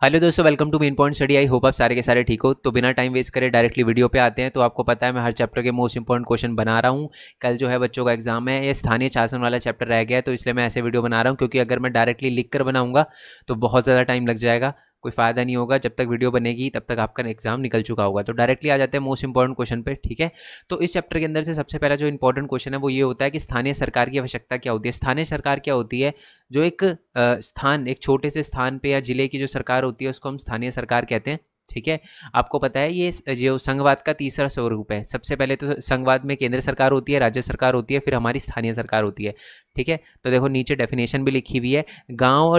Hello दोस्तों, welcome to main point study. I hope आप सारे के सारे ठीक हो। तो बिना टाइम वेस्ट करे डायरेक्टली वीडियो पे आते हैं। तो आपको पता है मैं हर चैप्टर के मोस्ट इंपॉर्टेंट क्वेश्चन बना रहा हूँ। कल जो है बच्चों का एग्जाम है, ये स्थानीय शासन वाला चैप्टर रह गया है, तो इसलिए मैं ऐसे वीडियो बना रहा हूँ, क्योंकि अगर मैं डायरेक्टली लिख कर बनाऊंगा तो बहुत ज़्यादा टाइम लग जाएगा, कोई फ़ायदा नहीं होगा। जब तक वीडियो बनेगी तब तक आपका एग्जाम निकल चुका होगा। तो डायरेक्टली आ जाते हैं मोस्ट इंपॉर्टेंट क्वेश्चन पे, ठीक है। तो इस चैप्टर के अंदर से सबसे पहला जो इंपॉर्टेंट क्वेश्चन है वो ये होता है कि स्थानीय सरकार की आवश्यकता क्या होती है। स्थानीय सरकार क्या होती है? जो एक स्थान, एक छोटे से स्थान पे या जिले की जो सरकार होती है उसको हम स्थानीय सरकार कहते हैं, ठीक है। आपको पता है ये जो संघवाद का तीसरा स्वरूप है। सबसे पहले तो संघवाद में केंद्र सरकार होती है, राज्य सरकार होती है, फिर हमारी स्थानीय सरकार होती है, ठीक है। तो देखो नीचे डेफिनेशन भी लिखी हुई है। गांव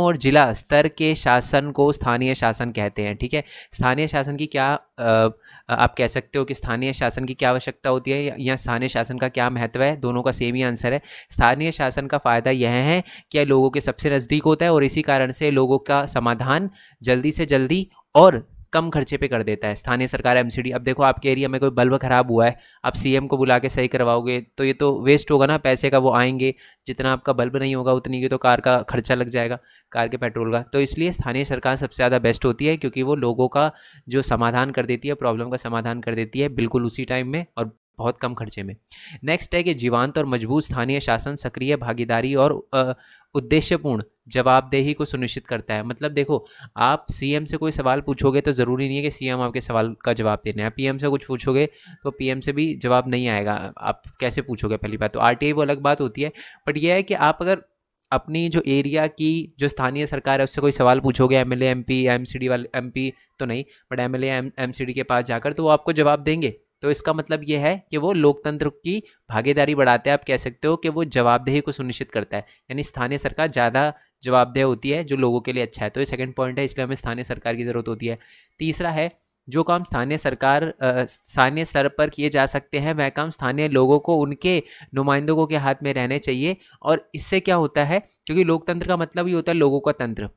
और जिला स्तर के शासन को स्थानीय शासन कहते हैं, ठीक है। स्थानीय शासन की क्या आप कह सकते हो कि स्थानीय शासन की क्या आवश्यकता होती है या स्थानीय शासन का क्या महत्व है? दोनों का सेम ही आंसर है। स्थानीय शासन का फ़ायदा यह है कि लोगों के सबसे नज़दीक होता है और इसी कारण से लोगों का समाधान जल्दी से जल्दी और कम खर्चे पे कर देता है। स्थानीय सरकार एमसीडी, अब देखो आपके एरिया में कोई बल्ब खराब हुआ है, आप सीएम को बुला के सही करवाओगे तो ये तो वेस्ट होगा ना, पैसे का वो आएंगे, जितना आपका बल्ब नहीं होगा उतनी की तो कार का खर्चा लग जाएगा, कार के पेट्रोल का। तो इसलिए स्थानीय सरकार सबसे ज़्यादा बेस्ट होती है, क्योंकि वो लोगों का जो समाधान कर देती है, प्रॉब्लम का समाधान कर देती है बिल्कुल उसी टाइम में और बहुत कम खर्चे में। नेक्स्ट है कि जीवंत और मजबूत स्थानीय शासन सक्रिय भागीदारी और उद्देश्यपूर्ण जवाबदेही को सुनिश्चित करता है। मतलब देखो, आप सीएम से कोई सवाल पूछोगे तो ज़रूरी नहीं है कि सीएम आपके सवाल का जवाब देना है। पीएम से कुछ पूछोगे तो पीएम से भी जवाब नहीं आएगा। आप कैसे पूछोगे? पहली बात तो आरटीआई वो अलग बात होती है, बट यह है कि आप अगर अपनी जो एरिया की जो स्थानीय सरकार है उससे कोई सवाल पूछोगे, एमएलए एमपी एमसीडी वाले, एमपी तो नहीं बट एमएलए एमसीडी के पास जाकर, तो वो आपको जवाब देंगे। तो इसका मतलब ये है कि वो लोकतंत्र की भागीदारी बढ़ाते हैं। आप कह सकते हो कि वो जवाबदेही को सुनिश्चित करता है, यानी स्थानीय सरकार ज़्यादा जवाबदेह होती है जो लोगों के लिए अच्छा है। तो ये सेकंड पॉइंट है, इसलिए हमें स्थानीय सरकार की ज़रूरत होती है। तीसरा है, जो काम स्थानीय स्तर पर किए जा सकते हैं वह काम स्थानीय लोगों को उनके नुमाइंदों के हाथ में रहने चाहिए। और इससे क्या होता है, क्योंकि लोकतंत्र का मतलब ही होता है लोगों का तंत्र,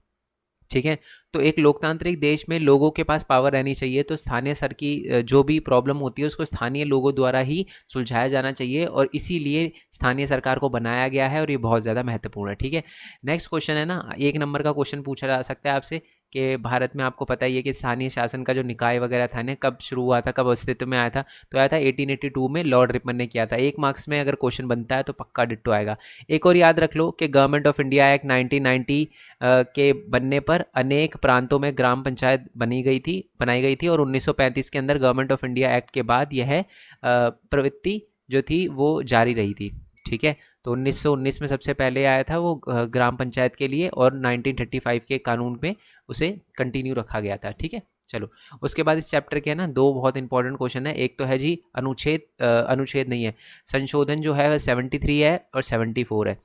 ठीक है। तो एक लोकतांत्रिक देश में लोगों के पास पावर रहनी चाहिए, तो स्थानीय स्तर की जो भी प्रॉब्लम होती है उसको स्थानीय लोगों द्वारा ही सुलझाया जाना चाहिए, और इसीलिए स्थानीय सरकार को बनाया गया है और ये बहुत ज़्यादा महत्वपूर्ण है, ठीक है। नेक्स्ट क्वेश्चन है ना, 1 नंबर का क्वेश्चन पूछा जा सकता है आपसे कि भारत में आपको पता ही है कि स्थानीय शासन का जो निकाय वगैरह था ना, कब शुरू हुआ था, कब अस्तित्व में आया था? तो आया था 1882 में, लॉर्ड रिपन ने किया था। 1 मार्क्स में अगर क्वेश्चन बनता है तो पक्का डिट्टो आएगा। एक और याद रख लो कि गवर्नमेंट ऑफ इंडिया एक्ट 1990 के बनने पर अनेक प्रांतों में ग्राम पंचायत बनाई गई थी और 1935 के अंदर गवर्नमेंट ऑफ इंडिया एक्ट के बाद यह प्रवृत्ति जो थी वो जारी रही थी, ठीक है। तो 1919 में सबसे पहले आया था वो ग्राम पंचायत के लिए, और 1935 के कानून में उसे कंटिन्यू रखा गया था, ठीक है। चलो, उसके बाद इस चैप्टर के ना 2 बहुत इंपॉर्टेंट क्वेश्चन है। एक तो है जी अनुच्छेद नहीं है, संशोधन जो है वह 73 है और 74 है,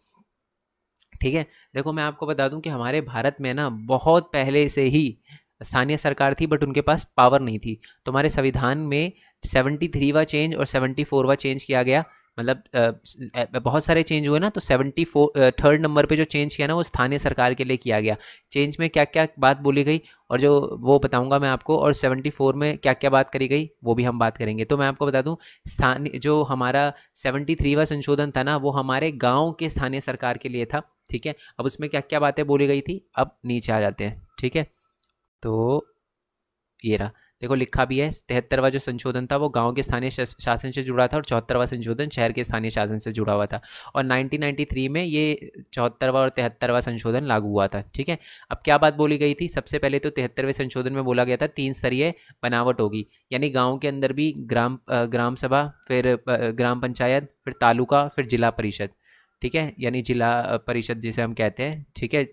ठीक है। देखो मैं आपको बता दूं कि हमारे भारत में ना बहुत पहले से ही स्थानीय सरकार थी, बट उनके पास पावर नहीं थी। तो हमारे संविधान में 73वां चेंज और 74वां चेंज किया गया, मतलब बहुत सारे चेंज हुए ना। तो 74 नंबर पे जो चेंज किया ना वो स्थानीय सरकार के लिए किया गया। चेंज में क्या क्या बात बोली गई और जो वो बताऊंगा मैं आपको, और 74 में क्या क्या बात करी गई वो भी हम बात करेंगे। तो मैं आपको बता दूं, स्थानीय जो हमारा 73वां संशोधन था ना वो हमारे गाँव के स्थानीय सरकार के लिए था, ठीक है। अब उसमें क्या क्या बातें बोली गई थी, अब नीचे आ जाते हैं, ठीक है। तो ये रहा, देखो लिखा भी है, 73वां जो संशोधन था वो गांव के स्थानीय शासन से जुड़ा था और 74वां संशोधन शहर के स्थानीय शासन से जुड़ा हुआ था। और 1993 में ये 74वां और 73वां संशोधन लागू हुआ था, ठीक है। अब क्या बात बोली गई थी? सबसे पहले तो 73वें संशोधन में बोला गया था 3 स्तरीय बनावट होगी, यानी गाँव के अंदर भी ग्राम सभा, फिर ग्राम पंचायत, फिर तालुका, फिर जिला परिषद, ठीक है, यानी जिला परिषद जिसे हम कहते हैं, ठीक है।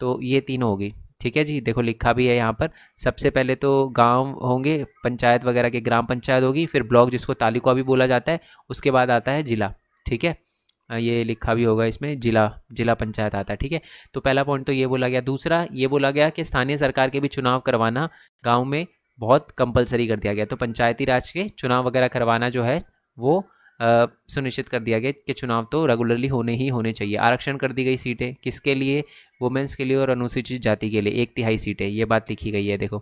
तो ये 3 होगी, ठीक है जी। देखो लिखा भी है यहाँ पर, सबसे पहले तो गांव होंगे, पंचायत वगैरह के ग्राम पंचायत होगी, फिर ब्लॉक जिसको तालुका भी बोला जाता है, उसके बाद आता है जिला, ठीक है। ये लिखा भी होगा इसमें, जिला पंचायत आता है, ठीक है। तो पहला पॉइंट तो ये बोला गया। दूसरा ये बोला गया कि स्थानीय सरकार के भी चुनाव करवाना गाँव में बहुत कंपलसरी कर दिया गया। तो पंचायती राज के चुनाव वगैरह करवाना जो है वो सुनिश्चित कर दिया गया कि चुनाव तो रेगुलरली होने चाहिए। आरक्षण कर दी गई सीटें, किसके लिए? वुमेन्स के लिए और अनुसूचित जाति के लिए 1/3 सीटें, ये बात लिखी गई है, देखो,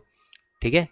ठीक है।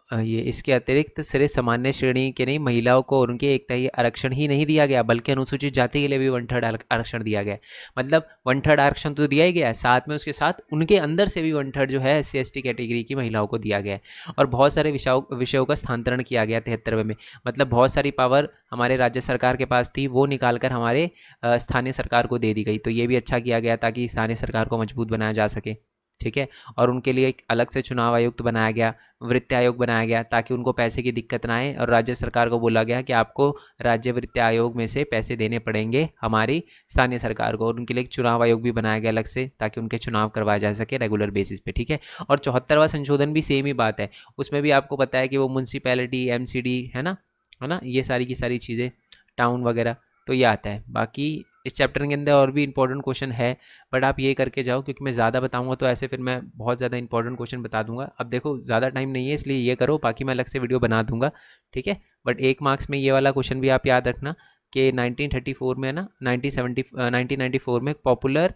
ये इसके अतिरिक्त सिर्फ सामान्य श्रेणी के नहीं, महिलाओं को और उनके 1/3 आरक्षण ही नहीं दिया गया, बल्कि अनुसूचित जाति के लिए भी 1/3 आरक्षण दिया गया। मतलब 1/3 आरक्षण तो दिया ही गया है, साथ में उसके साथ उनके अंदर से भी 1/3 जो है SC/ST कैटेगरी की महिलाओं को दिया गया है। और बहुत सारे विषयों का स्थानांतरण किया गया 73वें में। मतलब बहुत सारी पावर हमारे राज्य सरकार के पास थी, वो निकाल कर हमारे स्थानीय सरकार को दे दी गई। तो ये भी अच्छा किया गया ताकि स्थानीय सरकार को मजबूत बनाया जा सके, ठीक है। और उनके लिए एक अलग से चुनाव आयुक्त बनाया गया, वित्त आयोग बनाया गया, ताकि उनको पैसे की दिक्कत ना आए। और राज्य सरकार को बोला गया कि आपको राज्य वित्त आयोग में से पैसे देने पड़ेंगे हमारी स्थानीय सरकार को। और उनके लिए एक चुनाव आयोग भी बनाया गया अलग से, ताकि उनके चुनाव करवाए जा सके रेगुलर बेसिस पे, ठीक है। और 74वां संशोधन भी सेम ही बात है, उसमें भी आपको पता है कि वो म्यूनसिपैलिटी, MCD है ना, ये सारी की सारी चीज़ें, टाउन वगैरह, तो ये आता है। बाकी इस चैप्टर के अंदर और भी इंपॉर्टेंट क्वेश्चन है, बट आप ये करके जाओ, क्योंकि मैं ज़्यादा बताऊंगा तो ऐसे फिर मैं बहुत ज़्यादा इंपॉर्टेंट क्वेश्चन बता दूंगा। अब देखो ज़्यादा टाइम नहीं है, इसलिए ये करो, बाकी मैं अलग से वीडियो बना दूंगा, ठीक है। बट 1 मार्क्स में ये वाला क्वेश्चन भी आप याद रखना कि 1934 में ना 1994 में पॉपुलर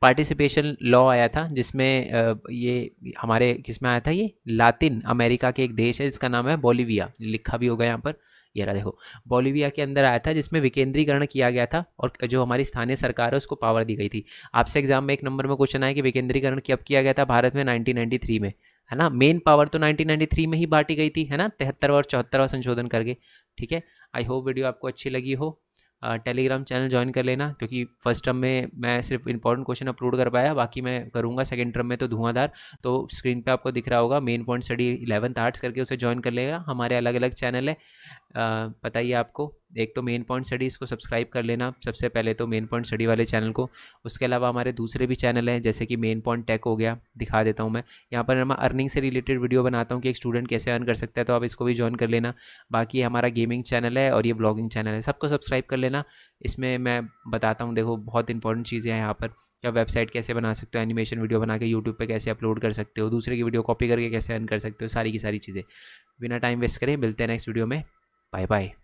पार्टिसिपेशन लॉ आया था, जिसमें ये हमारे किसमें आया था, ये लातिन अमेरिका के एक देश है जिसका नाम है बोलिविया, लिखा भी होगा यहाँ पर, ये रहा देखो, बोलिविया के अंदर आया था, जिसमें विकेंद्रीकरण किया गया था और जो हमारी स्थानीय सरकार है उसको पावर दी गई थी। आपसे एग्जाम में 1 नंबर में क्वेश्चन आया कि विकेंद्रीकरण कब किया गया था भारत में, 1993 में, है ना। मेन पावर तो 1993 में ही बांटी गई थी, है ना, 73वां और 74वां संशोधन करके, ठीक है। आई होप वीडियो आपको अच्छी लगी हो। टेलीग्राम चैनल ज्वाइन कर लेना, क्योंकि फर्स्ट टर्म में मैं सिर्फ इंपॉर्टेंट क्वेश्चन अपलोड कर पाया, बाकी मैं करूँगा सेकंड टर्म में तो धुआंधार। तो स्क्रीन पे आपको दिख रहा होगा main point study 11th arts करके, उसे ज्वाइन कर लेगा। हमारे अलग अलग चैनल है, पता ही है आपको। एक तो मेन पॉइंट स्टडी, इसको सब्सक्राइब कर लेना सबसे पहले तो, मेन पॉइंट स्टडी वाले चैनल को। उसके अलावा हमारे दूसरे भी चैनल हैं, जैसे कि मेन पॉइंट टेक हो गया, दिखा देता हूँ मैं यहाँ पर। मैं अर्निंग से रिलेटेड वीडियो बनाता हूँ कि एक स्टूडेंट कैसे अर्न कर सकता है, तो आप इसको भी ज्वाइन कर लेना। बाकी हमारा गेमिंग चैनल है और ये ब्लॉगिंग चैनल है, सबको सब्सक्राइब कर लेना। इसमें मैं बताता हूँ, देखो बहुत इंपॉर्टेंट चीज़ें हैं यहाँ पर, क्या वेबसाइट कैसे बना सकते हो, एनिमेशन वीडियो बना के यूट्यूब पे कैसे अपलोड कर सकते हो, दूसरे की वीडियो कॉपी करके कैसे अर्न कर सकते हो, सारी की सारी चीज़ें। बिना टाइम वेस्ट करें मिलते हैं नेक्स्ट वीडियो में। Bye bye.